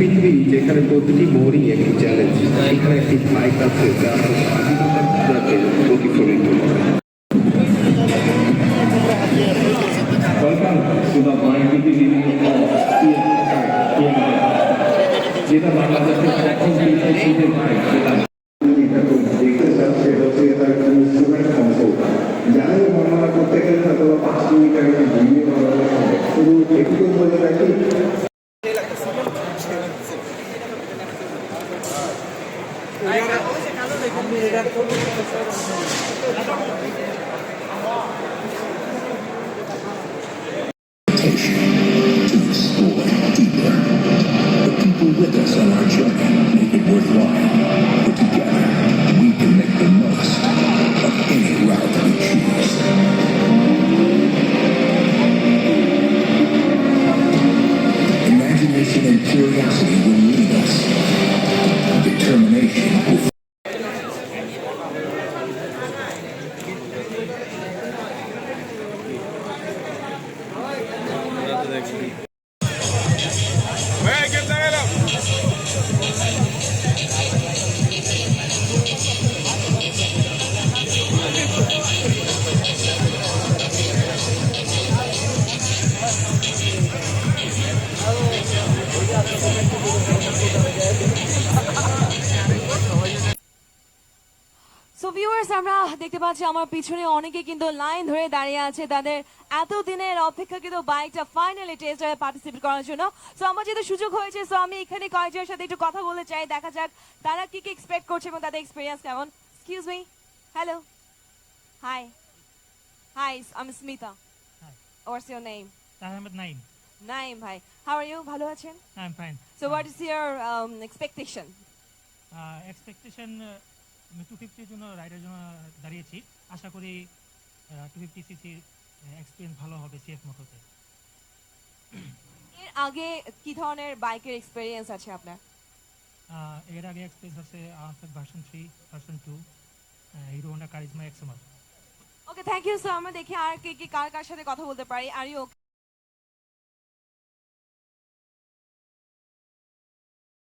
পৃথিবী যেখানে প্রতিটি মোড়ই একটি চ্যালেঞ্জ, সেখানে একটি বাইক আছে যা স্বাধীনতাকে প্রতিফলিত করে। যেটা বাংলাদেশের প্রথম বিদেশিদের বাইক, যেটা দেখতে চাচ্ছে হচ্ছে তার ইনস্ট্রুমেন্ট কন্ট্রোল। যাই বর্ণনা করতে গেলে হয়তো 5 মিনিট আগে ভিডিও বানানো হবে, শুধু একটু বলে রাখি। The people with us on our journey make it worthwhile. But together, we can make the most of any route we choose. Imagination and curiosity will lead us. Determination will so viewers, আমরা দেখতে পাচ্ছি আমার পিছনে অনেকে কিন্তু line ধরে দাঁড়িয়ে আছে তাদের এতদিনের অপেক্ষাকৃত বাইকটা ফাইনালি টেস্ট ড্রাইভে পার্টিসিপেট করার জন্য। সো আমার যেহেতু সুযোগ হয়েছে, সো আমি এখানে কয়েকজনের সাথে একটু কথা বলতে চাই, দেখা যাক তারা কি কি এক্সপেক্ট করছে এবং তাদের এক্সপিরিয়েন্স কেমন। Excuse me, hello, hi hi, আমি Smita. What's your name? Ahmed Naim. Naim ভাই, হাউ আর ইউ? ভালো আছেন? I'm fine. So what is your expectation? Expectation আমি 250 জন্য রাইডের জন্য দাঁড়িয়েছি। আশা করি 250 সিসির এক্সপিরিয়েন্স ভালো হবে সিএফ মোটরতে। এর আগে কি ধরনের বাইকের এক্সপিরিয়েন্স আছে আপনার? এর আগে এক্সপিরিয়েন্স আছে version 3, version 2, Hero Honda Karizma XMR. Okay, thank you. So আমরা দেখি আর কে কার কার সাথে কথা বলতে পারি। Are you